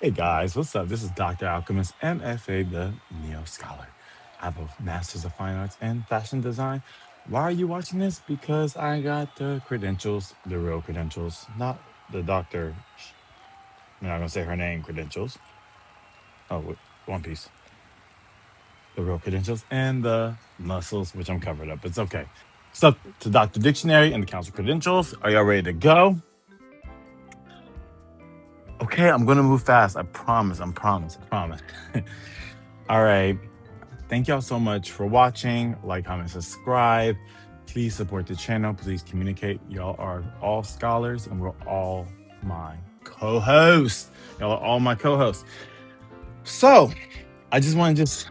Hey guys, what's up? This is Dr. Alchemist, M.F.A, the Neo Scholar. I have a Master's of Fine Arts and Fashion Design. Why are you watching this? Because I got the credentials, the real credentials, not the doctor. I'm not gonna say her name credentials. Oh, One Piece. The real credentials and the muscles, which I'm covered up. It's okay. So to Dr. Dictionary and the Council credentials. Are y'all ready to go? Okay, I'm gonna move fast. I promise. I promise. I promise. All right. Thank y'all so much for watching. Like, comment, subscribe. Please support the channel. Please communicate. Y'all are all scholars and we're all my co-hosts. Y'all are all my co-hosts. So I just want to just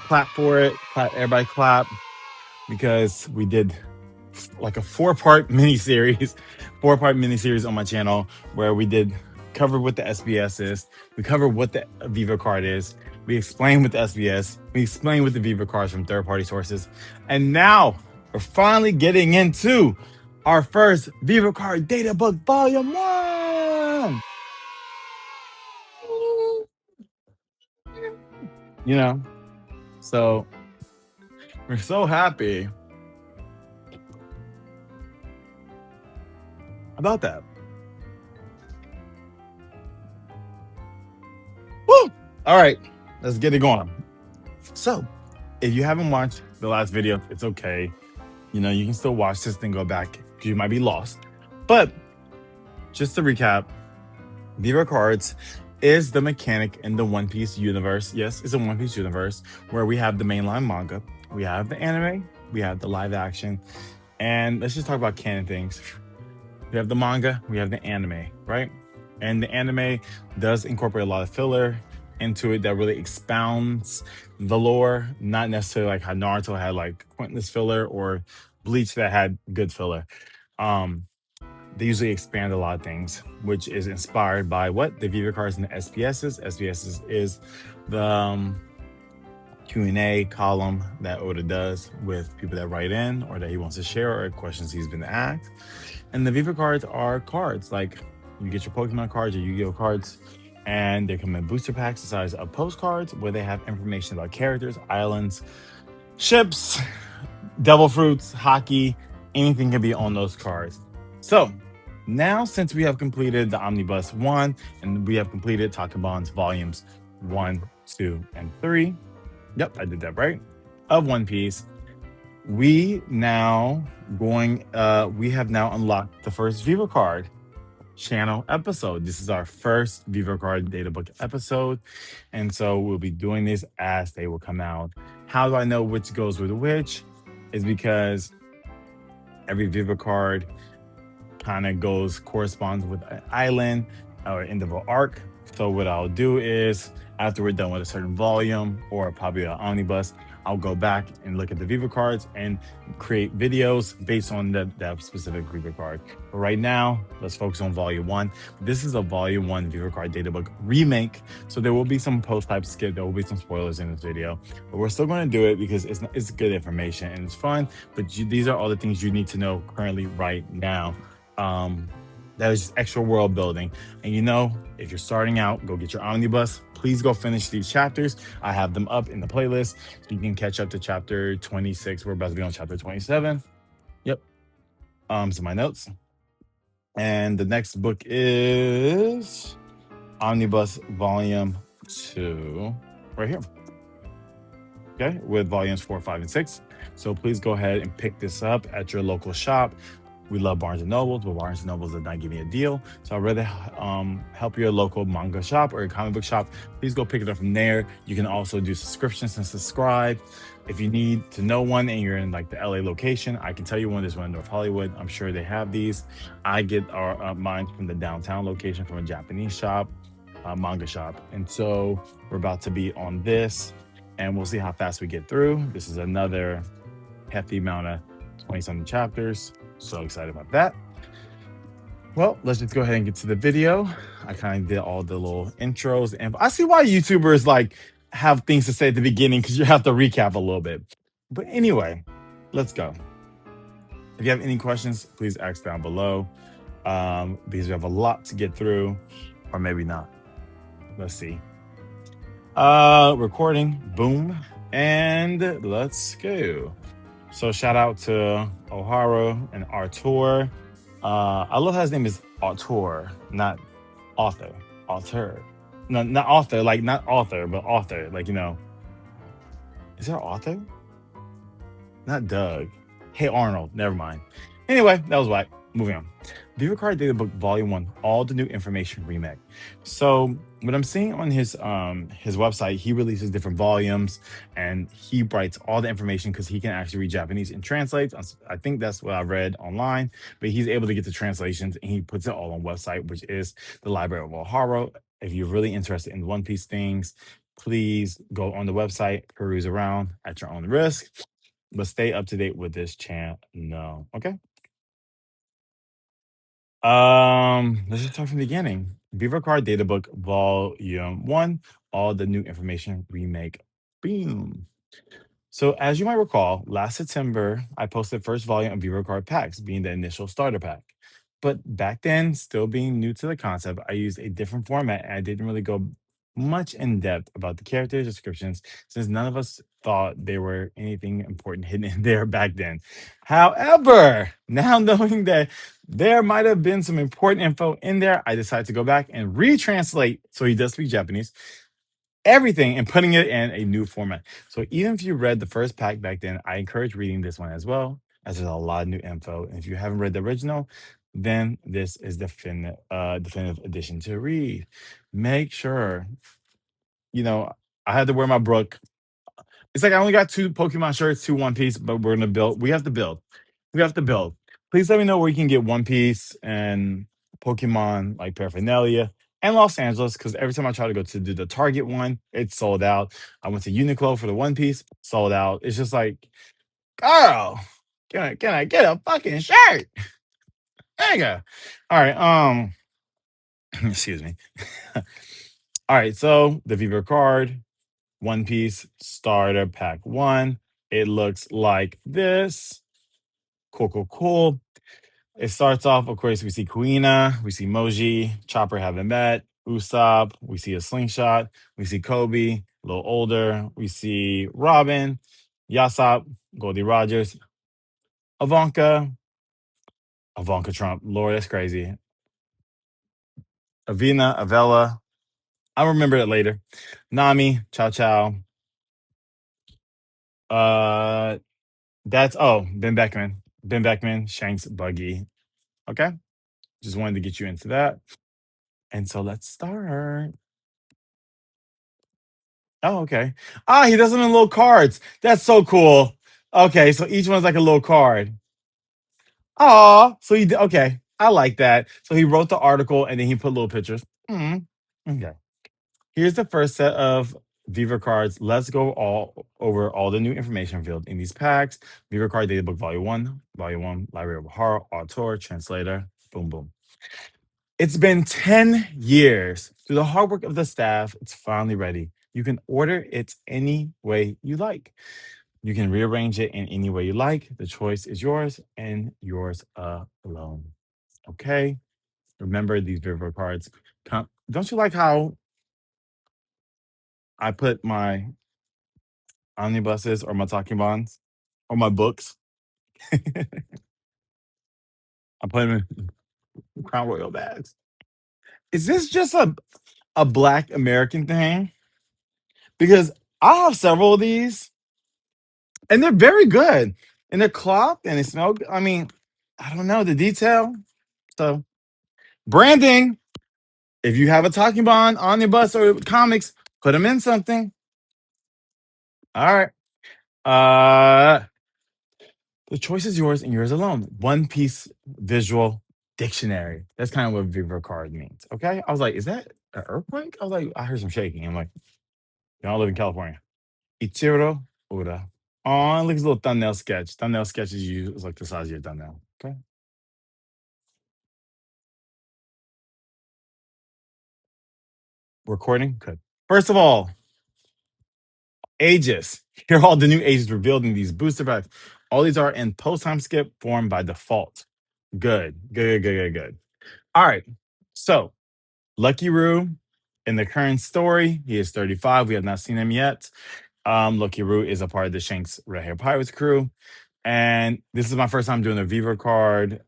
clap for it. Clap, everybody clap, because we did like a four-part mini-series on my channel where we did cover what the SBS is. We covered what the Vivre Card is. We explained what the SBS. We explained what the Vivre Cards from third-party sources. And now we're finally getting into our first Vivre Card Data Book Volume 1. You know, so we're so happy about that. Woo! All right, let's get it going. So, if you haven't watched the last video, it's okay. You know, you can still watch this and go back because you might be lost. But just to recap, Vivre Cards is the mechanic in the One Piece universe. Yes, it's a One Piece universe where we have the mainline manga, we have the anime, we have the live action, and let's just talk about canon things. We have the manga, we have the anime, right? And the anime does incorporate a lot of filler into it that really expounds the lore, not necessarily like how Naruto had like pointless filler or Bleach that had good filler. Um, they usually expand a lot of things, which is inspired by what the Vivre cards and the SPSs. SPSs is the Q&A column that Oda does with people that write in or that he wants to share or questions he's been asked. And the Vivre cards are cards like you get your Pokemon cards or Yu-Gi-Oh cards, and they come in booster packs the size of postcards where they have information about characters, islands, ships, devil fruits, hockey, anything can be on those cards. So now, since we have completed the Omnibus 1 and we have completed Takabon's volumes 1, 2, and 3, yep, I did that right, of One Piece, we have now unlocked the first Vivre Card channel episode. This is our first Vivre Card Data Book episode, and so we'll be doing this as they will come out. How do I know which goes with which? Is because every Vivre Card kind of corresponds with an island or individual arc. So what I'll do is after we're done with a certain volume or probably an omnibus, I'll go back and look at the Vivre cards and create videos based on that specific Vivre card. But right now, let's focus on volume 1. This is a volume 1 Vivre Card Data Book remake, so there will be some post-type skip, there will be some spoilers in this video, but we're still going to do it because it's good information and it's fun. But these are all the things you need to know currently right now. That is just extra world building. And you know, if you're starting out, go get your omnibus. Please go finish these chapters. I have them up in the playlist so you can catch up to chapter 26. We're about to be on chapter 27. Yep. So my notes. And the next book is Omnibus Volume 2, right here. Okay, with volumes 4, 5, and 6. So please go ahead and pick this up at your local shop. We love Barnes & Nobles, but Barnes & Nobles does not give me a deal. So I'd rather help your local manga shop or your comic book shop. Please go pick it up from there. You can also do subscriptions and subscribe. If you need to know one and you're in like the LA location, I can tell you one. There's one in North Hollywood. I'm sure they have these. I get mine from the downtown location from a Japanese shop, manga shop. And so we're about to be on this and we'll see how fast we get through. This is another hefty amount of 20-something chapters. So excited about that. Well, let's just go ahead and get to the video. I kind of did all the little intros, and I see why YouTubers like have things to say at the beginning because you have to recap a little bit. But anyway, let's go. If you have any questions, please ask down below because we have a lot to get through, or maybe not. Let's see. Recording. Boom. And let's go. So shout out to Ohara and Artur. I love how his name is Artur, not author. Author. No, not author, like not author, but author. Like, is there author? Not Doug. Hey Arnold. Never mind. Anyway, that was whack. Moving on. Vivre Card Data Book Volume 1, all the new information remake. So what I'm seeing on his website, he releases different volumes and he writes all the information because he can actually read Japanese and translates. I think that's what I read online, but he's able to get the translations and he puts it all on website, which is the Library of Ohara. If you're really interested in One Piece things, please go on the website, peruse around at your own risk, but stay up to date with this channel. Okay. Let's just start from the beginning. Beaver Card Data Book Volume 1, all the new information remake. Boom. So, as you might recall, last September, I posted first volume of Vivre Card Packs, being the initial starter pack. But back then, still being new to the concept, I used a different format and I didn't really go much in depth about the character descriptions since none of us thought there were anything important hidden in there back then. However, now knowing that there might have been some important info in there, I decided to go back and retranslate, so he does speak Japanese, everything and putting it in a new format. So even if you read the first pack back then, I encourage reading this one as well, as there's a lot of new info. And if you haven't read the original, then this is the definitive edition to read. Make sure, you know, I had to wear my Brook. It's like I only got 2 Pokemon shirts, 2 One Piece, but we're gonna build. We have to build. We have to build. Please let me know where you can get One Piece and Pokemon like paraphernalia and Los Angeles, because every time I try to go to do the Target one, it's sold out. I went to Uniqlo for the One Piece, sold out. It's just like, girl, can I get a fucking shirt? Nigga. All right. Excuse me. All right. So the Viva card, One Piece starter pack 1. It looks like this. Cool, cool, cool. It starts off, of course, we see Kuina, we see Moji, Chopper haven't met, Usopp, we see a slingshot, we see Kobe, a little older, we see Robin, Yasop, Goldie Rogers, Ivanka, Ivanka Trump, Lord, that's crazy. Avina, Avella, I'll remember it later. Nami, Chow Chow. Uh, that's, Ben Beckman. Ben Beckman, Shanks, Buggy. Okay. Just wanted to get you into that. And so let's start. Oh, okay. Ah, he does them in little cards. That's so cool. Okay, so each one's like a little card. Oh, so okay. I like that. So he wrote the article and then he put little pictures. Okay. Here's the first set of Viva cards. Let's go all over all the new information revealed in these packs. Viva Card Data Book Volume 1, Library of Ohara, Autor, Translator. Boom, boom. It's been 10 years. Through the hard work of the staff, it's finally ready. You can order it any way you like. You can rearrange it in any way you like. The choice is yours and yours alone. Okay? Remember these Vivo cards. Don't you like how I put my omnibuses or my talking bonds or my books? I put them in Crown Royal bags. Is this just a Black American thing? Because I have several of these and they're very good. And they're cloth and they smell good. I mean, I don't know the detail. So, branding. If you have a talking bond on your bus or comics, put them in something. All right. Uh, the choice is yours and yours alone. One Piece visual dictionary. That's kind of what Vivre card means. Okay. I was like, is that an earthquake? I was like, I heard some shaking. I'm like, y'all live in California. Ichiro Oda. Oh, look at this little thumbnail sketch. Thumbnail sketches you is like the size of your thumbnail. Okay. Recording? Good. First of all, ages. Here are all the new ages revealed in these booster packs. All these are in post-time skip form by default. Good. Good, good, good, good. All right. So, Lucky Roo, In the current story, he is 35. We have not seen him yet. Lucky Root is a part of the Shanks Red Hair Pirates crew. And this is my first time doing a Vivre Card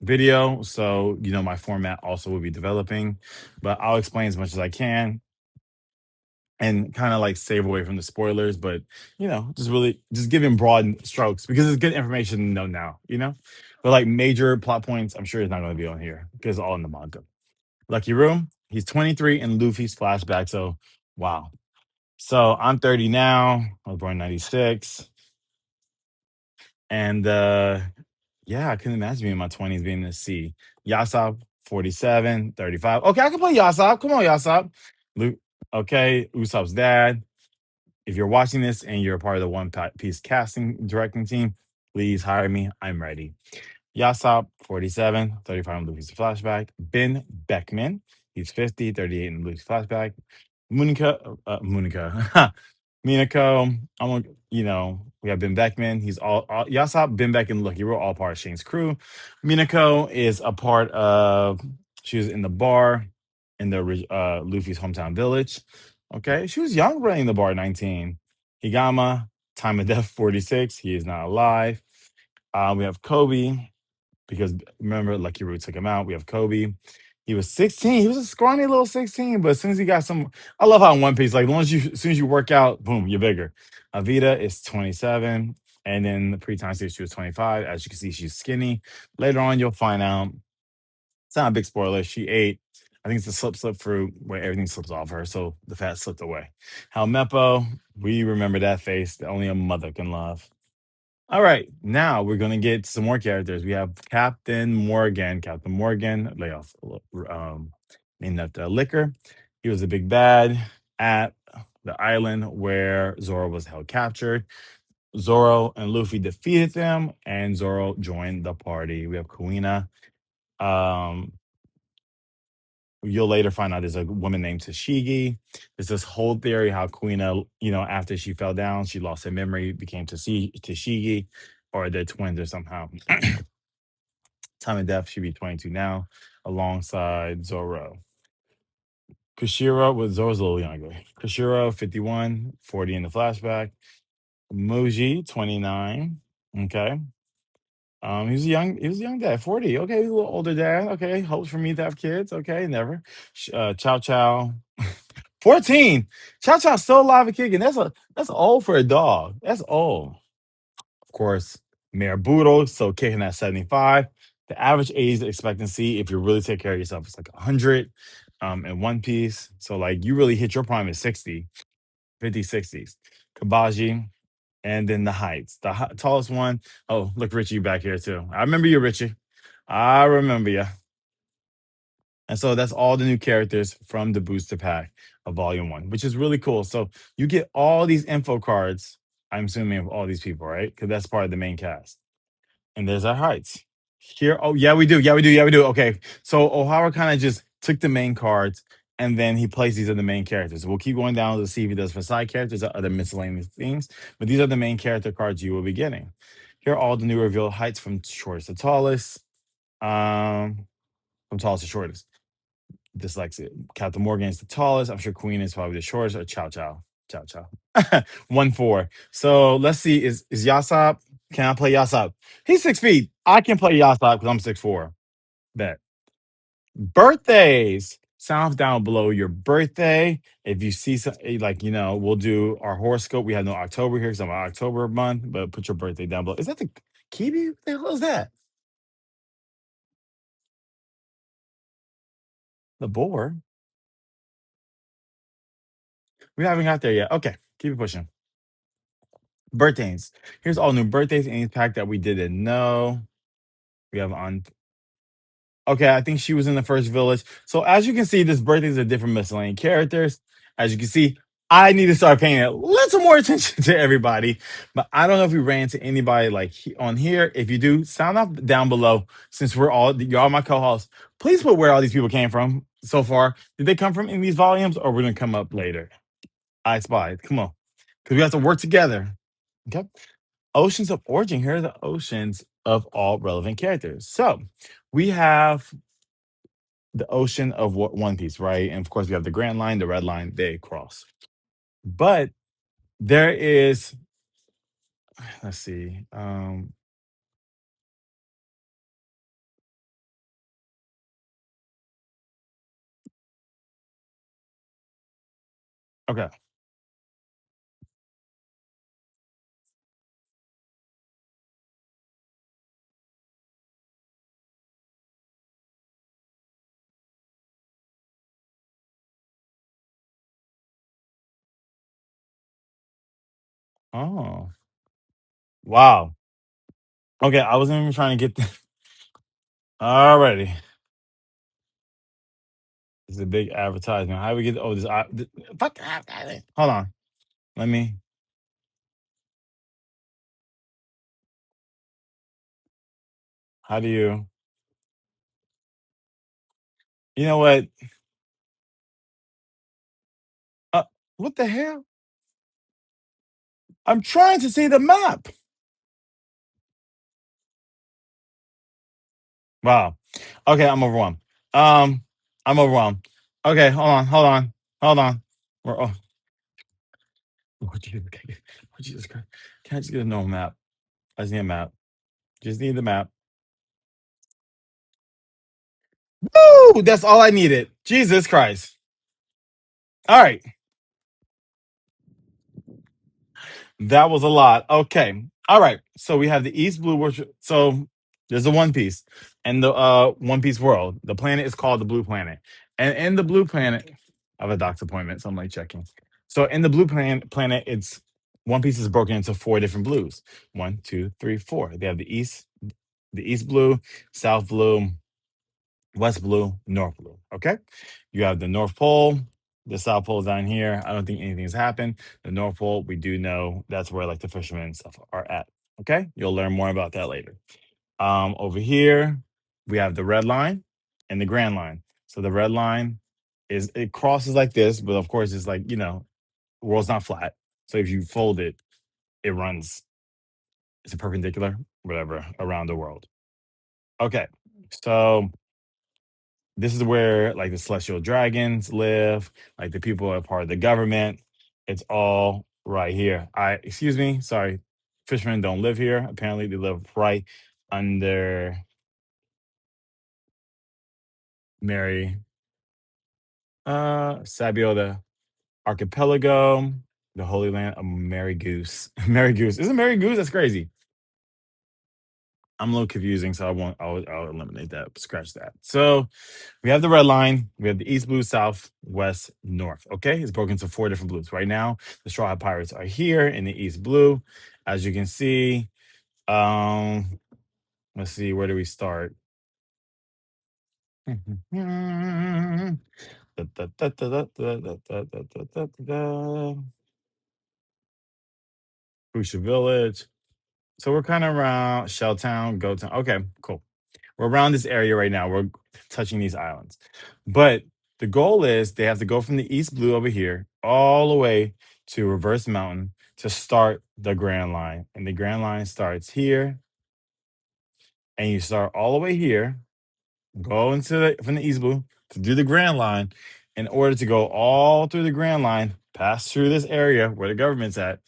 video. So, my format also will be developing, but I'll explain as much as I can and kind of like save away from the spoilers, but just really just giving broad strokes because it's good information to know now. But like major plot points, I'm sure it's not going to be on here because it's all in the manga. Lucky Room, he's 23 in Luffy's flashback. So, wow. So I'm 30 now. I was born in 96. And yeah, I couldn't imagine being in my 20s being in the sea. Yasop, 47, 35. Okay, I can play Yasop. Come on, Yasop. Luke, okay, Usopp's dad. If you're watching this and you're a part of the One Piece casting directing team, please hire me. I'm ready. Yasop, 47, 35 in Luffy's flashback. Ben Beckman, he's 50, 38 in Luffy's flashback. Monica. Minako, we have Ben Beckman. He's all Yasop, Ben Beck, and Lucky. We're all part of Shane's crew. Minako is a part of, she was in the bar in the Luffy's hometown village. Okay. She was young running the bar, 19. Higama, time of death, 46. He is not alive. We have Kobe because remember, Lucky Root took him out. We have Kobe. He was 16. He was a scrawny little 16, but as soon as he got some, I love how in One Piece, like as soon as you work out, boom, you're bigger. Avita is 27, and then the pre-time stage she was 25. As you can see, she's skinny. Later on, you'll find out. It's not a big spoiler. She ate, I think it's the slip fruit where everything slips off her, so the fat slipped away. How Meppo, we remember that face that only a mother can love. All right, now we're gonna get some more characters. We have Captain Morgan. Captain Morgan, lay off, named after liquor. He was a big bad at the island where Zoro was held captured. Zoro and Luffy defeated them, and Zoro joined the party. We have Kuina. Um, you'll later find out there's a woman named Tashigi. There's this whole theory how Kuina, after she fell down, she lost her memory, became Tashigi, or they're twins or somehow. Time of death should be 22 now, alongside Zoro. Kushiro was Zoro's a little younger. Kushiro, 51, 40 in the flashback. Muji, 29. Okay. He was a young dad, 40. Okay, he's a little older dad. Okay, hopes for me to have kids. Okay, never. Chow Chow, 14. Chow Chow's still alive and kicking. That's old for a dog. That's old. Of course, Mayor Boodle still kicking at 75. The average age expectancy, if you really take care of yourself, is like 100 in One Piece. So like you really hit your prime at 60, 50, 60s. Kabaji, and then the heights. The tallest one. Oh, look, Richie, you back here too. I remember you, Richie. I remember you. And so that's all the new characters from the booster pack of Volume 1, which is really cool. So you get all these info cards, I'm assuming, of all these people, right? Because that's part of the main cast. And there's our heights. Here, oh, yeah, we do. Yeah, we do. Yeah, we do. Okay. So Ohara kind of just took the main cards and then he placed these are the main characters. We'll keep going down to see if he does for side characters or other miscellaneous things. But these are the main character cards you will be getting. Here are all the new revealed heights from shortest to tallest. From tallest to shortest. Dyslexia. Captain Morgan is the tallest. I'm sure Queen is probably the shortest, or Chow Chow. Chow Chow. 1-4. So let's see. Is Yasop? Can I play Yasop? He's 6 feet. I can play Yasop because I'm 6'4". Bet. Birthdays. Sound down below your birthday. If you see some, like, we'll do our horoscope. We have no October here because I'm an October month, but put your birthday down below. Is that the Kiwi? What the hell is that? The boar? We haven't got there yet. Okay, keep it pushing. Birthdays. Here's all new birthdays and pack that we didn't know. We have on. Okay, I think she was in the first village. So as you can see, this birthdays are different miscellaneous characters. As you can see, I need to start paying a little more attention to everybody. But I don't know if we ran into anybody like on here. If you do, sound off down below. Since you're all my co-hosts, please put where all these people came from so far. Did they come from in these volumes, or we're gonna come up later? I spy. Come on, because we have to work together. Okay. Oceans of origin. Here are the oceans of all relevant characters. So we have the ocean of One Piece, right? And of course, we have the Grand Line, the Red Line, they cross. But there is, let's see, okay. Oh, wow. Okay, I wasn't even trying to get. Alrighty, it's a big advertisement. How do we get? Oh, fuck advertising. Hold on, let me. How do you? You know what? Uh, what the hell? I'm trying to see the map. Wow. Okay, I'm overwhelmed. Um, I'm overwhelmed. Okay, hold on. We're oh, Lord Jesus, Lord Jesus Christ. Can I just get a normal map? I just need a map. Just need the map. Woo! That's all I needed. Jesus Christ. All right. That was a lot. Okay. All right. So we have the East Blue Worship. So there's a One Piece and the One Piece world. The planet is called the Blue Planet. And in the Blue Planet, I have a doc's appointment, so I'm like checking. So in the Blue Planet, it's One Piece is broken into four different blues. One, two, three, four. They have the East Blue, South Blue, West Blue, North Blue. Okay. You have the North Pole, the South Pole down here. I don't think anything has happened. The North Pole, we do know that's where like the fishermen and stuff are at. Okay. You'll learn more about that later. Over here, we have the red line and the grand line. So the red line is it crosses like this, but of course it's like, the world's not flat. So if you fold it, it runs, it's a perpendicular, whatever, around the world. Okay. So this is where like the celestial dragons live, like the people are part of the government. It's all right here. Excuse me, sorry. Fishermen don't live here. Apparently they live right under Mary Sabiota Archipelago, the Holy Land of Mary Goose. Mary Goose. Isn't Mary Goose? That's crazy. I'm a little confusing, so I'll eliminate that. Scratch that. So we have the red line. We have the east blue, south, west, north. Okay, it's broken into four different blues. Right now, the Straw Hat Pirates are here in the east blue. As you can see, let's see, where do we start? Fuchsia Village. So we're kind of around Shelltown, Gotown. Okay, cool. We're around this area right now. We're touching these islands. But the goal is they have to go from the East Blue over here all the way to Reverse Mountain to start the Grand Line. And the Grand Line starts here. And you start all the way here, go into from the East Blue to do the Grand Line in order to go all through the Grand Line, pass through this area where the government's at,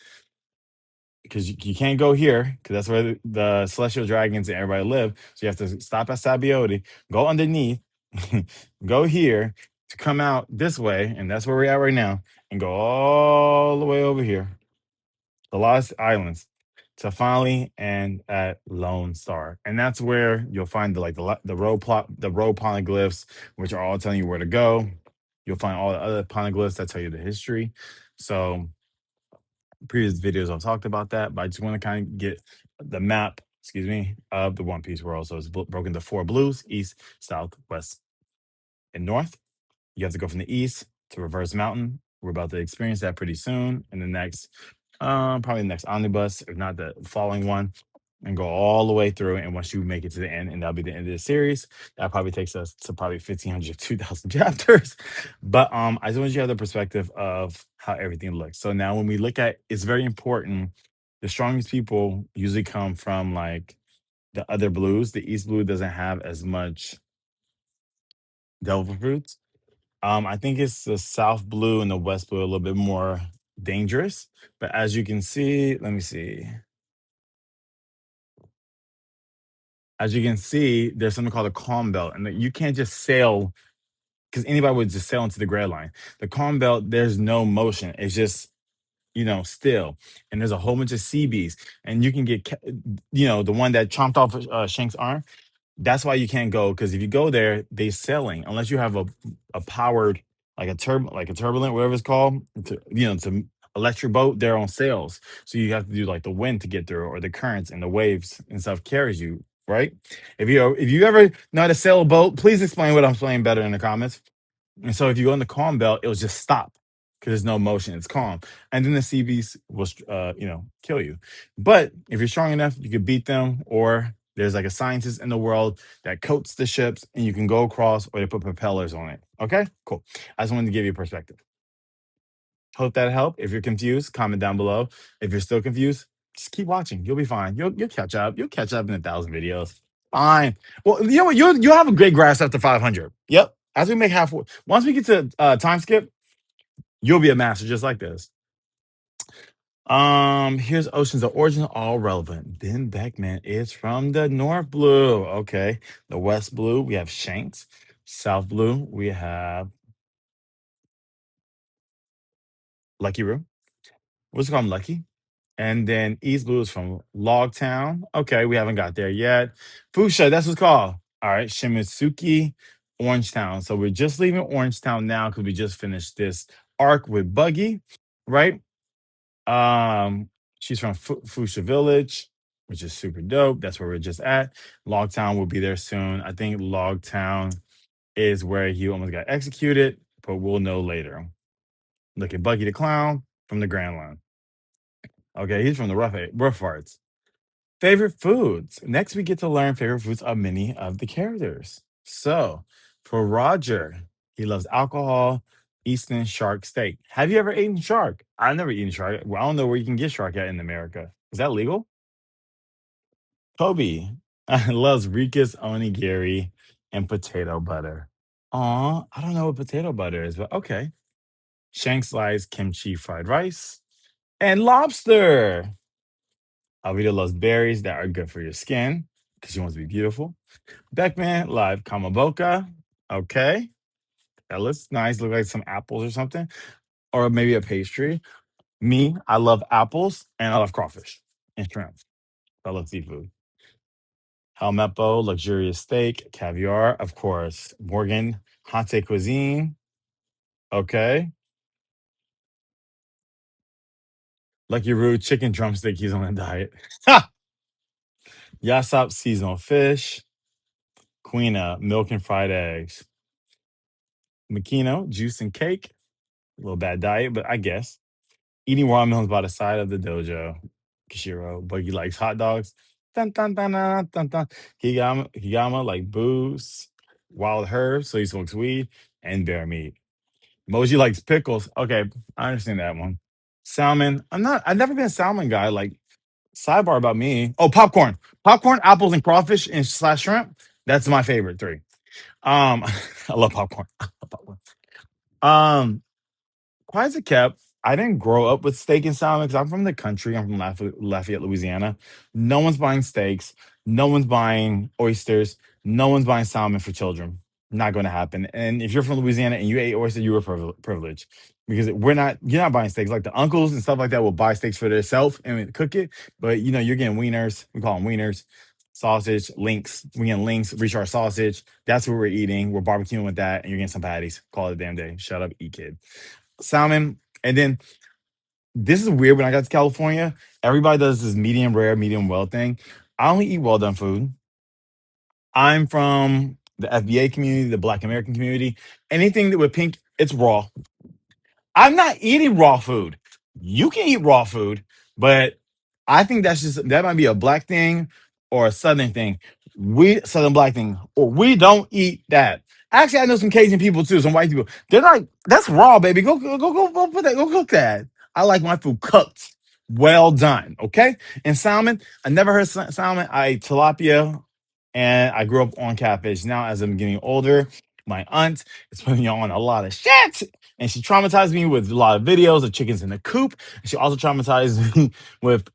because you can't go here because that's where the celestial dragons and everybody live. So you have to stop at Sabioti, go underneath, go here to come out this way, and that's where we're at right now, and go all the way over here, the Lost Islands, to finally end at Lone Star, and that's where you'll find the road plot, the road poneglyphs, which are all telling you where to go. You'll find all the other poneglyphs that tell you the history. So previous videos I've talked about that, but I just want to kind of get the map, excuse me, of the One Piece world. So it's broken into four blues: east, south, west, and north. You have to go from the east to Reverse Mountain. We're about to experience that pretty soon in the next, probably the next omnibus, if not the following one, and go all the way through. And once you make it to the end, and that'll be the end of the series, that probably takes us to probably 1,500, 2,000 chapters. But I just want you to have the perspective of how everything looks. So now when we look at, it's very important. The strongest people usually come from like the other blues. The East Blue doesn't have as much devil fruits. I think it's the South Blue and the West Blue a little bit more dangerous. But as you can see, let me see. As you can see, there's something called a calm belt, and that you can't just sail because anybody would just sail into the gray line. The calm belt, there's no motion. It's just still. And there's a whole bunch of sea bees, and you can get, the one that chomped off Shank's arm. That's why you can't go because if you go there, they selling unless you have a powered like a turbulent whatever it's called to electric boat. They're on sails, so you have to do like the wind to get through or the currents and the waves and stuff carries you right. If you ever know how to sail a boat, please explain what I'm saying better in the comments. And so if you go in the calm belt, it'll just stop because there's no motion. It's calm. And then the CBs will, kill you. But if you're strong enough, you can beat them. Or there's like a scientist in the world that coats the ships and you can go across or they put propellers on it. Okay, cool. I just wanted to give you a perspective. Hope that helped. If you're confused, comment down below. If you're still confused, just keep watching. You'll be fine. You'll catch up. You'll catch up in 1,000 videos. Fine. Well, you know what? You'll have a great grasp after 500. Yep. As we make halfway, once we get to time skip, you'll be a master just like this. Here's oceans of origin, all relevant. Ben Beckman is from the North Blue. Okay. The West Blue, we have Shanks. South Blue, we have Lucky Roo. What's it called? Lucky? And then East Blue is from Logtown. Okay, we haven't got there yet. Fuchsia, that's what's called. All right, Shimizuki, Orangetown. So we're just leaving Orangetown now because we just finished this arc with Buggy, right? She's from Fuchsia Village, which is super dope. That's where we're just at. Logtown will be there soon. I think Logtown is where he almost got executed, but we'll know later. Look at Buggy the Clown from the Grand Line. Okay, he's from the rough parts. Favorite foods. Next, we get to learn favorite foods of many of the characters. So, for Roger, he loves alcohol, Easton shark steak. Have you ever eaten shark? I've never eaten shark. Well, I don't know where you can get shark at in America. Is that legal? Kobe loves Rika's onigiri and potato butter. Aw, I don't know what potato butter is, but okay. Shanks likes kimchi fried rice and lobster. Alvita loves berries that are good for your skin because she wants to be beautiful. Beckman live Kamaboka. Okay. That looks nice. Look like some apples or something. Or maybe a pastry. Me, I love apples and I love crawfish and shrimp. I love seafood. Helmeppo, luxurious steak, caviar, of course. Morgan, Hante cuisine. Okay. Lucky Roo, chicken drumstick. He's on a diet. Ha! Yasop, seasonal fish. Queena, milk and fried eggs. Makino, juice and cake. A little bad diet, but I guess. Eating watermelons by the side of the dojo. Kishiro, Buggy likes hot dogs. Dun, dun, dun, dun, dun, dun. Higama like booze, wild herbs, so he smokes weed, and bear meat. Moji likes pickles. Okay, I understand that one. Salmon. I've never been a salmon guy. Like, sidebar about me. Oh, popcorn. Popcorn, apples, and crawfish and slash shrimp. That's my favorite three. I love popcorn. I love popcorn. Um, Quiet as it kept, I didn't grow up with steak and salmon because I'm from the country. I'm from Lafayette, Louisiana. No one's buying steaks. No one's buying oysters. No one's buying salmon for children. Not going to happen. And if you're from Louisiana and you ate oyster, you were privileged because you're not buying steaks. Like the uncles and stuff like that will buy steaks for themselves and cook it. But you're getting wieners. We call them wieners. Sausage, links. We getting links, recharge sausage. That's what we're eating. We're barbecuing with that. And you're getting some patties. Call it a damn day. Shut up, eat kid salmon. And then this is weird when I got to California. Everybody does this medium rare, medium well thing. I only eat well done food. I'm from the FBA community, the Black American community. Anything that with pink, it's raw. I'm not eating raw food. You can eat raw food, but I think that might be a black thing or a southern thing. We southern black thing, or we don't eat that. Actually, I know some Cajun people too, some white people. They're like, that's raw, baby. Go put that, go cook that. I like my food cooked, well done. Okay. And salmon, I never heard salmon. I ate tilapia and I grew up on catfish. Now, as I'm getting older, My aunt is putting me on a lot of shit, and she traumatized me with a lot of videos of chickens in the coop. And she also traumatized me with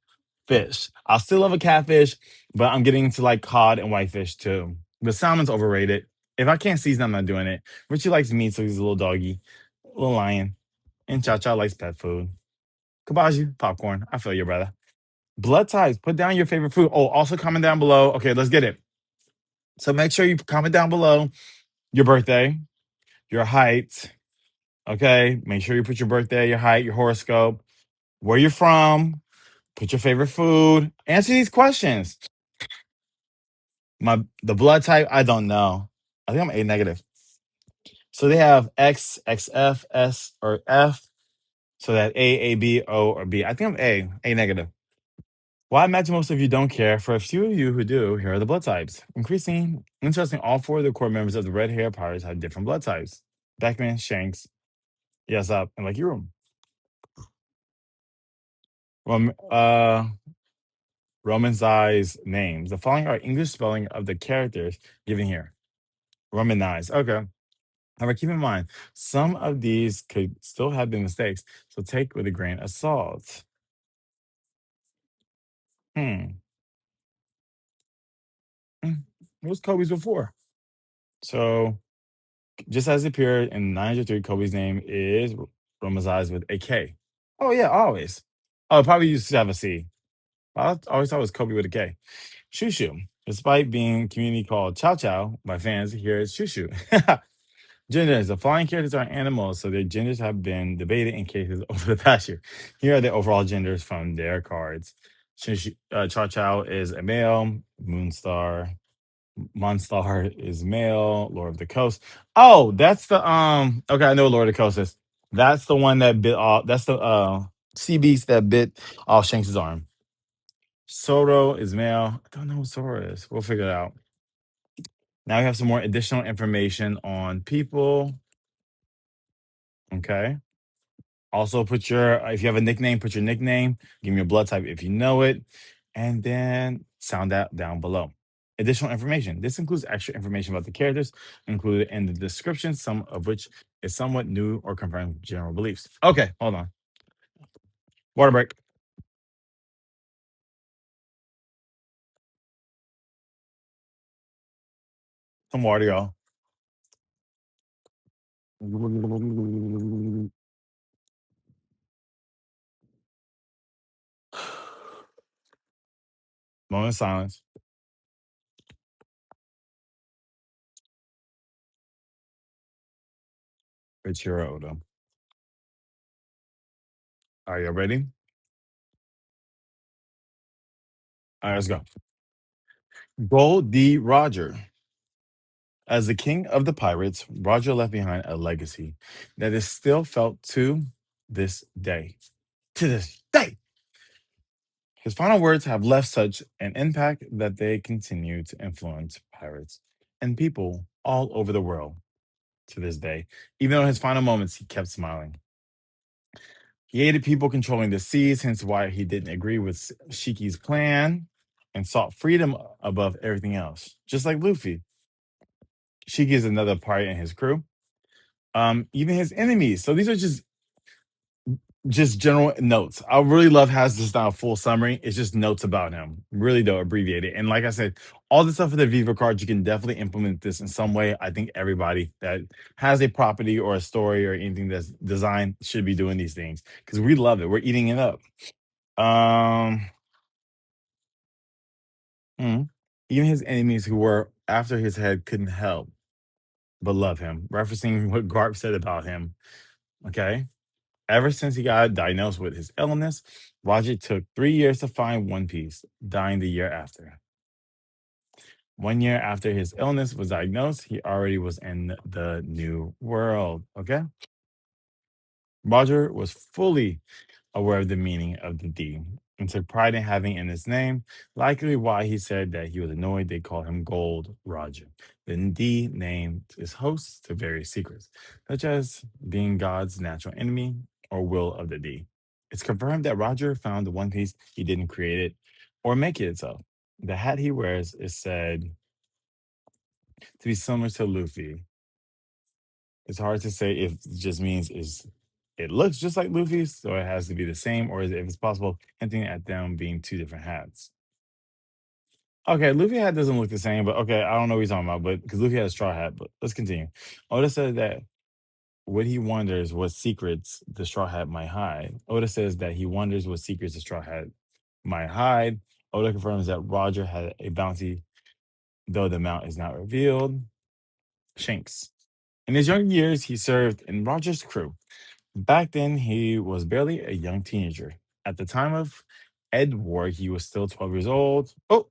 fish. I'll still love a catfish, but I'm getting into like cod and whitefish too. The salmon's overrated. If I can't season, I'm not doing it. Richie likes meat, so he's a little doggy, a little lion. And Cha Cha likes pet food. Kabaji, popcorn. I feel you, brother. Blood types. Put down your favorite food. Oh, also comment down below. Okay, let's get it. So make sure you comment down below your birthday, your height. Okay, make sure you put your birthday, your height, your horoscope, where you're from, put your favorite food. Answer these questions. The blood type, I don't know. I think I'm A negative. So they have X, XF, S, or F. So that A, B, O, or B. I think I'm A negative. Well, I imagine most of you don't care. For a few of you who do, here are the blood types. Interesting, all four of the core members of the Red Hair Pirates have different blood types. Beckman, Shanks, Yes Up, and Lucky Room. Rom- uh, Romanized names. The following are English spelling of the characters given here. Romanized. Okay. However, keep in mind, some of these could still have been mistakes, so take with a grain of salt. Hmm. What was Kobe's before? So, just as it appeared in 903, Kobe's name is romanized with a K. Oh, yeah, always. Oh, probably used to have a C. I always thought it was Kobe with a K. Shoo Shoo. Despite being community called Chow Chow by fans, here it's Shoo Shoo. Genders. The following characters are animals, so their genders have been debated in cases over the past year. Here are the overall genders from their cards. Chow Chow is a male. Moonstar. Monstar is male. Lord of the Coast. Oh, that's the Okay, I know what Lord of the Coast is. That's the one that bit off. That's the sea beast that bit off Shanks' arm. Soro is male. I don't know who Soro is. We'll figure it out. Now we have some more additional information on people. Okay. Also, put your if you have a nickname, put your nickname. Give me your blood type if you know it, and then sound that down below. Additional information. This includes extra information about the characters included in the description, some of which is somewhat new or confirms general beliefs. Okay, hold on. Water break. Some water, y'all. Moment of silence. Eiichiro Oda. Are you ready? All right, let's go. Gold D. Roger. As the king of the pirates, Roger left behind a legacy that is still felt to this day. To this day. His final words have left such an impact that they continue to influence pirates and people all over the world to this day. Even though in his final moments, he kept smiling. He hated people controlling the seas, hence why he didn't agree with Shiki's plan and sought freedom above everything else, just like Luffy. Shiki is another pirate in his crew. Even his enemies. So these are just general notes. I really love how this not a full summary. It's just notes about him. Really though, abbreviated. And like I said, all the stuff for the Viva cards, you can definitely implement this in some way. I think everybody that has a property or a story or anything that's designed should be doing these things because we love it. We're eating it up. Um, hmm. Even his enemies who were after his head couldn't help but love him, referencing what Garp said about him. Okay. Ever since he got diagnosed with his illness, Roger took 3 years to find One Piece, dying the year after. 1 year after his illness was diagnosed, he already was in the new world. Okay. Roger was fully aware of the meaning of the D and took pride in having it in his name, likely why he said that he was annoyed they called him Gold Roger. The D named his hosts to various secrets, such as being God's natural enemy or will of the D. It's confirmed that Roger found the One Piece, he didn't create it or make it itself. The hat he wears is said to be similar to Luffy. It's hard to say if it just means is it looks just like Luffy's, so it has to be the same, or is it, if it's possible, hinting at them being two different hats. Okay, Luffy hat doesn't look the same, but okay, I don't know what he's talking about, but because Luffy has a straw hat, but let's continue. Oda says that what he wonders what secrets the straw hat might hide. Oda says that he wonders what secrets the straw hat might hide. Oda confirms that Roger had a bounty, though the amount is not revealed. Shanks. In his young years, he served in Roger's crew. Back then, he was barely a young teenager. At the time of Ed War, he was still 12 years old. Oh,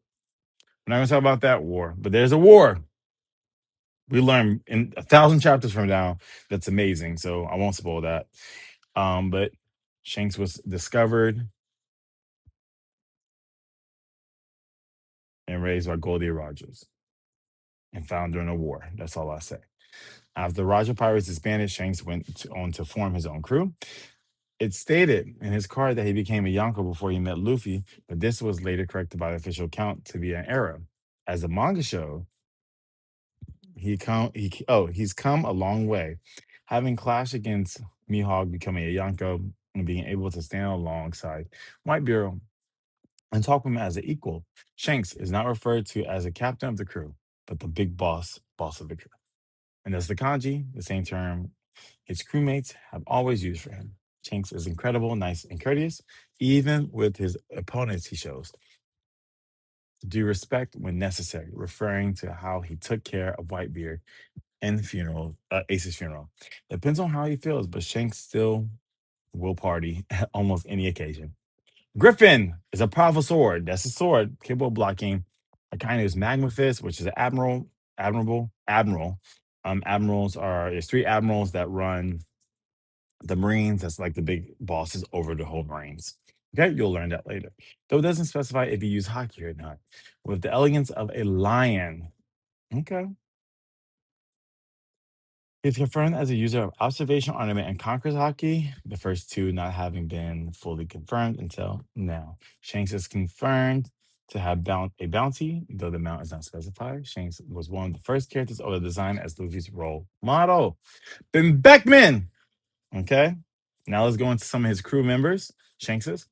we're not going to talk about that war, but there's a war. We learn in 1,000 chapters from now. That's amazing. So I won't spoil that. But Shanks was discovered and raised by Goldie Rogers and found during a war. That's all I say. After the Roger Pirates disbanded, Shanks on to form his own crew. It stated in his card that he became a Yonko before he met Luffy, but this was later corrected by the official account to be an error. As the manga showed, he's come a long way, having clashed against Mihawk, becoming a Yonko, and being able to stand alongside White Bureau and talk with him as an equal. Shanks is not referred to as a captain of the crew, but the big boss of the crew. And that's the kanji, the same term his crewmates have always used for him. Shanks is incredible, nice, and courteous. Even with his opponents, he shows due respect when necessary, referring to how he took care of Whitebeard and Ace's funeral. Depends on how he feels, but Shanks still will party at almost any occasion. Griffin is a powerful sword. That's a sword capable of blocking a kind of magma fist, which is an admiral. Admirals are there's three admirals that run the Marines. That's like the big bosses over the whole Marines. Okay, you'll learn that later. Though it doesn't specify if you use hockey or not. With the elegance of a lion. Okay. He's confirmed as a user of observation ornament and conquers hockey, the first two not having been fully confirmed until now. Shanks is confirmed to have a bounty, though the amount is not specified. Shanks was one of the first characters Oda designed as Luffy's role model. Ben Beckman. Okay. Now let's go into some of his crew members. Shanks's.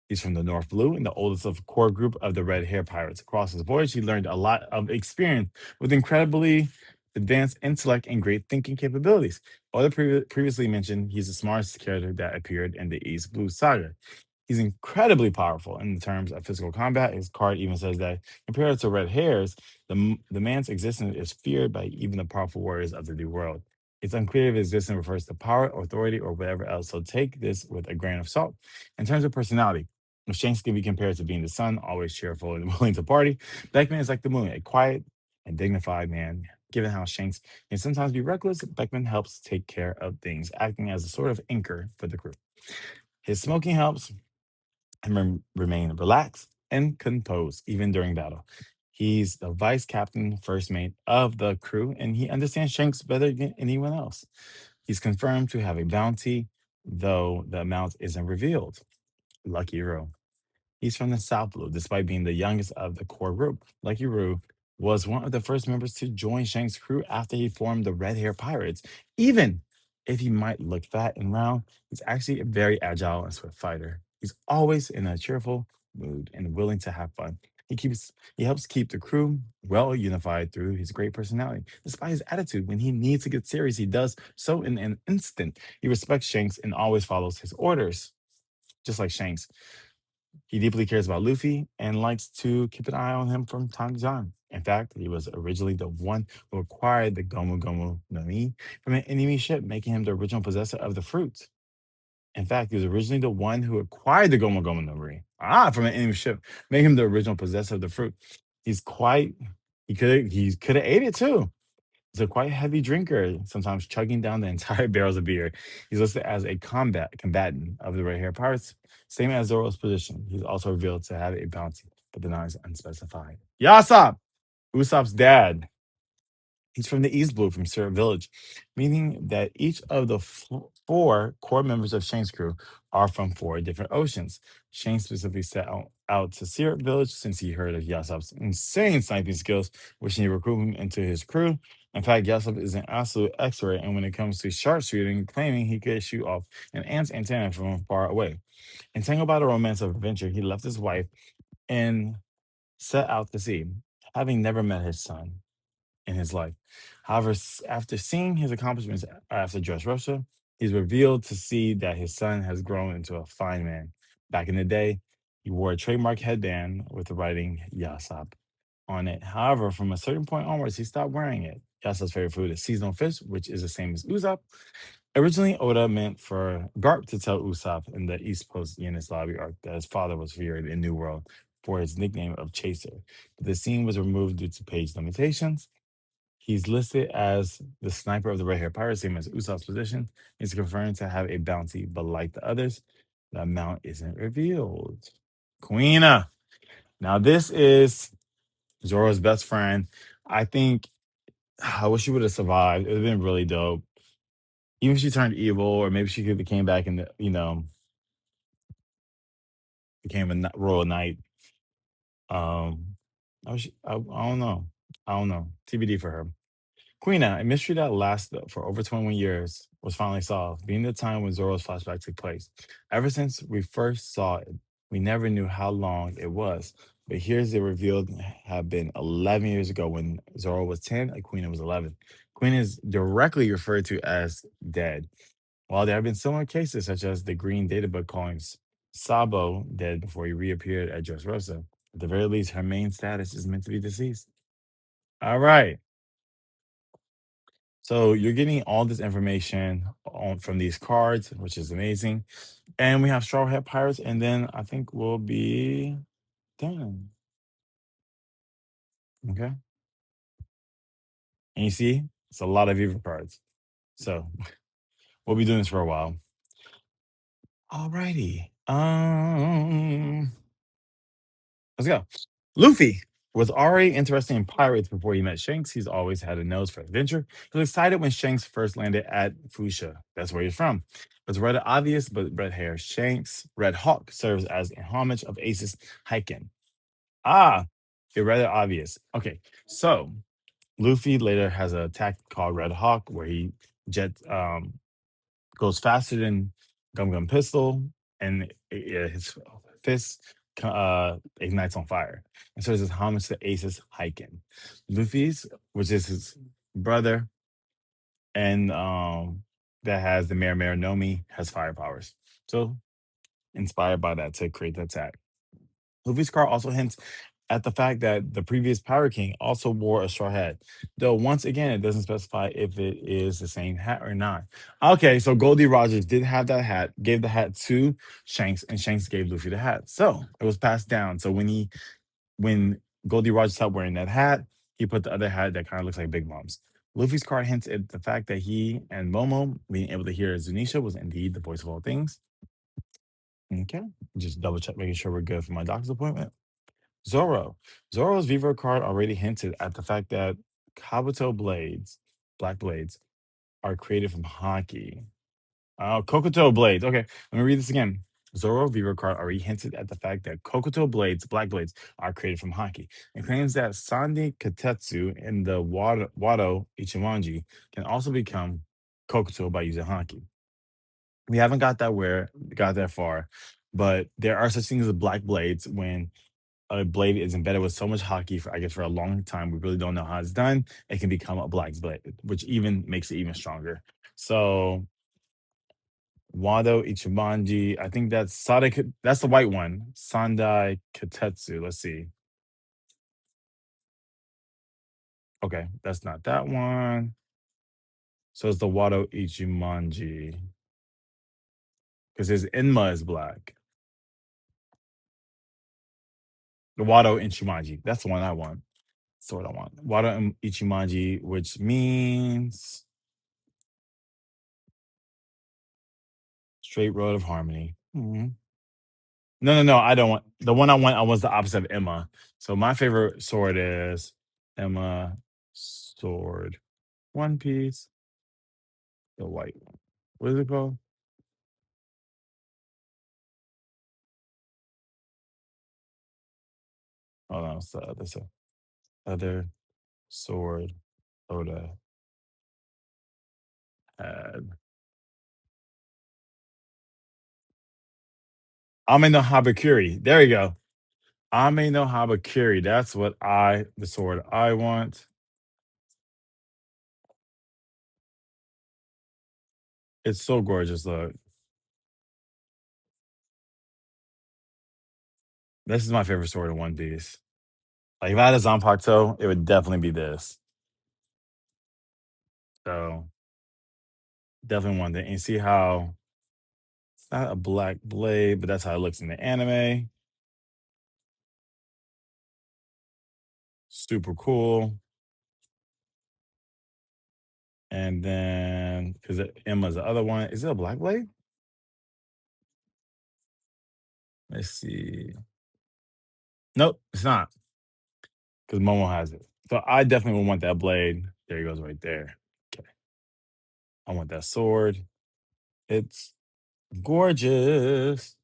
He's from the North Blue and the oldest of core group of the Red Hair Pirates. Across his voyage, he learned a lot of experience with incredibly advanced intellect and great thinking capabilities. Other previously mentioned, he's the smartest character that appeared in the East Blue saga. He's incredibly powerful in terms of physical combat. His card even says that compared to Red Hairs, the man's existence is feared by even the powerful warriors of the New World. It's unclear if his existence refers to power, authority, or whatever else, so take this with a grain of salt. In terms of personality, if Shanks can be compared to being the sun, always cheerful and willing to party, Beckman is like the moon, a quiet and dignified man. Given how Shanks can sometimes be reckless, Beckman helps take care of things, acting as a sort of anchor for the crew. His smoking helps and remain relaxed and composed even during battle. He's the vice captain, first mate of the crew, and he understands Shanks better than anyone else. He's confirmed to have a bounty, though the amount isn't revealed. Lucky Hero. He's from the South Blue, despite being the youngest of the core group. Lucky Roo was one of the first members to join Shank's crew after he formed the Red Hair Pirates. Even if he might look fat and round, he's actually a very agile and swift fighter. He's always in a cheerful mood and willing to have fun. He helps keep the crew well unified through his great personality. Despite his attitude, when he needs to get serious, he does so in an instant. He respects Shanks and always follows his orders, just like Shanks. He deeply cares about Luffy and likes to keep an eye on him from time to time. In fact, he was originally the one who acquired the Gomu Gomu no Mi from an enemy ship, making him the original possessor of the fruit. In fact, he was originally the one who acquired the Gomu Gomu no Mi from an enemy ship, making him the original possessor of the fruit. He's quite he could have ate it too. He's a quite heavy drinker, sometimes chugging down the entire barrels of beer. He's listed as a combatant of the Red Hair Pirates, same as Zoro's position. He's also revealed to have a bounty, but the name is unspecified. Yasop, Usopp's dad. He's from the East Blue from Syrup Village, meaning that each of the four core members of Shane's crew are from four different oceans. Shane specifically set out to Syrup Village since he heard of Yasop's insane sniping skills, wishing to recruit him into his crew. In fact, Yasop is an absolute expert, and when it comes to sharpshooting, claiming he could shoot off an ant's antenna from far away. Entangled by the romance of adventure, he left his wife and set out to sea, having never met his son in his life. However, after seeing his accomplishments after Dressrosa, he's revealed to see that his son has grown into a fine man. Back in the day, he wore a trademark headband with the writing Yasop on it. However, from a certain point onwards, he stopped wearing it. Yasop's favorite food is seasonal fish, which is the same as Usopp. Originally, Oda meant for Garp to tell Usopp in the East Coast Eunice Lobby arc that his father was feared in New World for his nickname of Chaser. But the scene was removed due to page limitations. He's listed as the sniper of the Red Hair Pirates, same as Usopp's position. He's confirmed to have a bounty, but like the others, the amount isn't revealed. Queena. Now, this is Zoro's best friend. I think I wish she would have survived. It would have been really dope. Even if she turned evil, or maybe she could have came back and became a royal knight. I don't know. I don't know. TBD for her. Queena, a mystery that lasted for over 21 years, was finally solved, being the time when Zoro's flashback took place. Ever since we first saw it, we never knew how long it was. But here's it revealed have been 11 years ago when Zoro was 10 and Queena was 11. Queen is directly referred to as dead. While there have been similar cases, such as the Green Data Book calling Sabo dead before he reappeared at Dressrosa, at the very least, her main status is meant to be deceased. All right. So you're getting all this information from these cards, which is amazing. And we have Straw Hat Pirates, and then I think we'll be done. Okay. And you see, it's a lot of Viva cards. So we'll be doing this for a while. Alrighty. Let's go. Luffy was already interested in pirates before he met Shanks. He's always had a nose for adventure. He was excited when Shanks first landed at Fuchsia. That's where he's from. It's rather obvious, but red hair Shanks, Red Hawk serves as a homage of Ace's Hiken. Ah, it's rather obvious. Okay, so Luffy later has an attack called Red Hawk where he jet goes faster than Gum Gum Pistol, and his fist ignites on fire. And so it's this homage to Ace's Hiken. Luffy's, which is his brother, and that has the Mare Mare Nomi, has fire powers. So inspired by that to create the attack. Luffy's car also hints at the fact that the previous Pirate King also wore a straw hat, though once again it doesn't specify if it is the same hat or not. Okay, so Goldie Rogers did have that hat, gave the hat to Shanks, and Shanks gave Luffy the hat. So it was passed down. So when Goldie Rogers stopped wearing that hat, he put the other hat that kind of looks like Big Mom's. Luffy's card hints at the fact that he and Momo being able to hear Zunisha was indeed the voice of all things. Okay, just double check, making sure we're good for my doctor's appointment. Zoro. Zoro's Vivre card already hinted at the fact that Kabuto blades, black blades, are created from hockey. Oh, Kokoto blades. Okay, let me read this again. Zoro Vivre card already hinted at the fact that Kokoto blades, black blades, are created from hockey, and claims that Sandi Katetsu in the Wado Ichimonji can also become Kokoto by using hockey. We haven't got that far, but there are such things as black blades when a blade is embedded with so much hockey for I guess for a long time. We really don't know how it's done. It can become a black blade, which even makes it even stronger. So Wado Ichibanji, I think that's that's the white one. Sandai Katetsu. Let's see. Okay, that's not that one. So it's the Wado Ichimonji. Because his Enma is black. The Wado Ichimonji. That's the one I want. That's what I want. Wado Ichimonji, which means Straight Road of Harmony. Mhm. No. I don't want the one I want. I was the opposite of Emma. So my favorite sword is Emma sword. One Piece, the white one. What is it called? Hold on, it's the other side. Other sword Oda. Ame no Habakiri. There you go. Ame no Habakiri. That's the sword I want. It's so gorgeous. Look, this is my favorite sword in One Piece. Like if I had a Zanpakuto, it would definitely be this. So definitely want that. And you see how it's not a black blade, but that's how it looks in the anime. Super cool. And then because Emma's the other one. Is it a black blade? Let's see. Nope, it's not. Because Momo has it. So I definitely would want that blade. There he goes right there. Okay. I want that sword. It's gorgeous.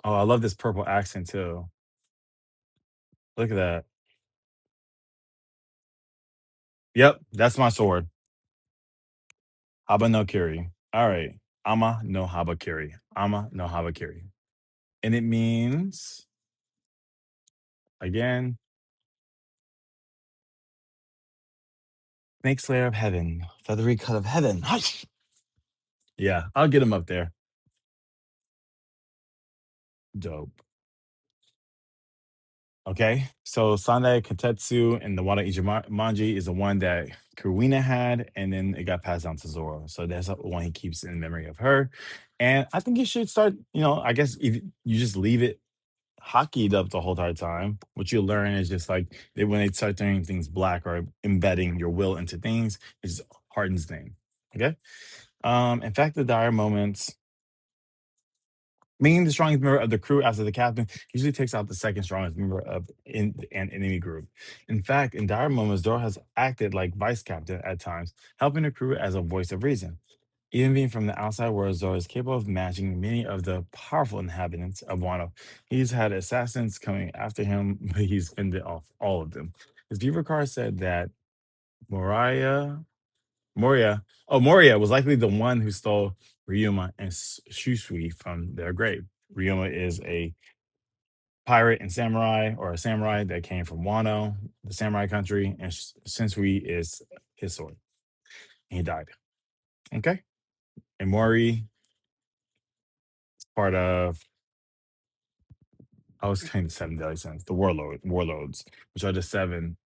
Oh, I love this purple accent too. Look at that. Yep, that's my sword. Haba no Kiri. All right. Ama no Habakiri. Ama no Habakiri. And it means, again, Snake Slayer of Heaven, Feathery Cut of Heaven. Hush! Yeah, I'll get him up there. Dope. Okay, so Sandai Katetsu and the Wada Ichimanji is the one that Kurina had, and then it got passed down to Zoro. So that's the one he keeps in memory of her. And I think you should start, I guess if you just leave it hockeyed up the whole entire time, what you learn is just like when they start turning things black or embedding your will into things, it just hardens name. Okay. In fact, the dire moments, being the strongest member of the crew after the captain usually takes out the second strongest member of an enemy group. In fact, in dire moments, Zoro has acted like vice captain at times, helping the crew as a voice of reason. Even being from the outside world, Zoro is capable of matching many of the powerful inhabitants of Wano. He's had assassins coming after him, but he's fended off all of them. His Vivre card said that Moria, Moria was likely the one who stole Ryuma and Shusui from their grave. Ryuma is a pirate and samurai, or a samurai that came from Wano, the samurai country, and Shinsui is his sword. And he died. Okay? And Mori is part of, I was saying the seven deadly sins, the warlords, which are the seven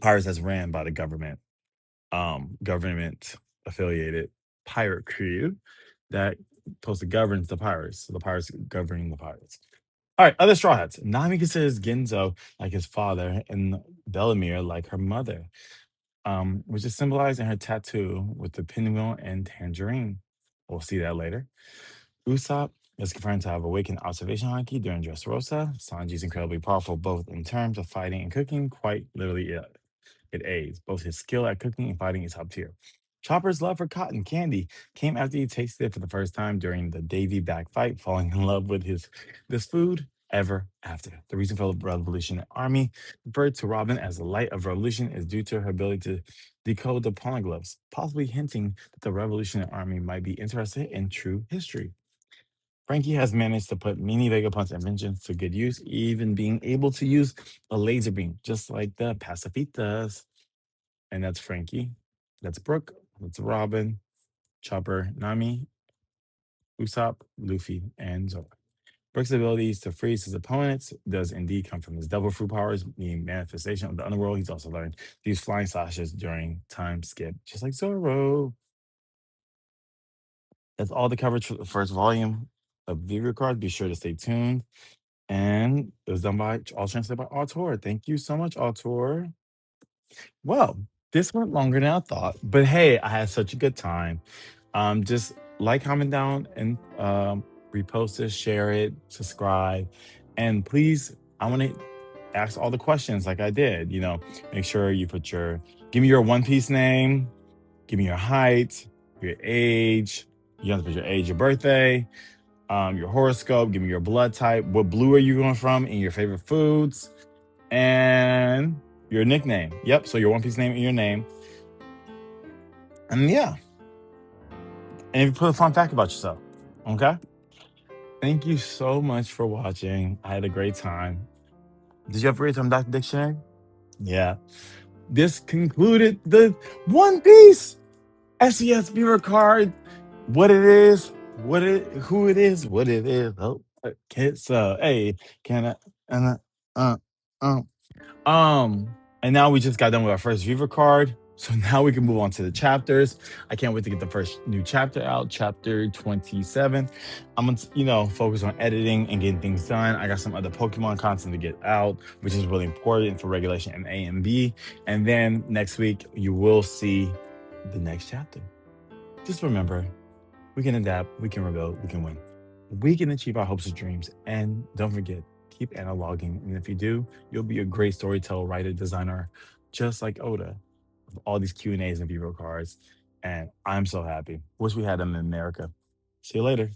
pirates that's ran by the government affiliated pirate crew that supposed to govern the pirates. So the pirates governing the pirates. All right, other Straw Hats. Nami considers Ginzo like his father and Bellamere like her mother, which is symbolized in her tattoo with the pinwheel and tangerine. We'll see that later. Usopp is confirmed to have awakened observation haki during Dressrosa. Sanji is incredibly powerful both in terms of fighting and cooking. Quite literally, it aids. Both his skill at cooking and fighting is top tier. Chopper's love for cotton candy came after he tasted it for the first time during the Davy back fight, falling in love with this food ever after. The reason for the Revolutionary Army referred to Robin as the light of revolution is due to her ability to decode the polyglyphs, possibly hinting that the Revolutionary Army might be interested in true history. Frankie has managed to put many Vegapunk's inventions to good use, even being able to use a laser beam, just like the Pacifitas. And that's Frankie. That's Brooke. That's Robin, Chopper, Nami, Usopp, Luffy, and Zoro. Brooke's abilities to freeze his opponents does indeed come from his double fruit powers, meaning manifestation of the underworld. He's also learned to use flying slashes during time skip, just like Zoro. That's all the coverage for the first volume of Vivre Card. Be sure to stay tuned. And it was done by, all translated by Artur. Thank you so much, Artur. Well, this went longer than I thought, but hey, I had such a good time. Just like, comment down, and repost this, share it, subscribe, and please, I want to ask all the questions like I did. Make sure you give me your One Piece name, give me your height, your age. You have to put your age, your birthday, your horoscope, give me your blood type, what blue are you going from, and your favorite foods, and your nickname. Yep, so your One Piece name and your name. And yeah, and if you put a fun fact about yourself. Okay. Thank you so much for watching. I had a great time. Did you have a great time, Dr. Dictionary? Yeah. This concluded the One Piece SES viewer card. What it is, who it is, what it is. Oh, okay, so hey, can I? Uh, uh, and now we just got done with our first viewer card. So now we can move on to the chapters. I can't wait to get the first new chapter out, chapter 27. I'm gonna, focus on editing and getting things done. I got some other Pokemon content to get out, which is really important for regulation M.A and B. And then next week you will see the next chapter. Just remember, we can adapt, we can rebel, we can win. We can achieve our hopes and dreams. And don't forget, keep analoging. And if you do, you'll be a great storyteller, writer, designer, just like Oda. All these Q&As and viewer cards. And I'm so happy. Wish we had them in America. See you later.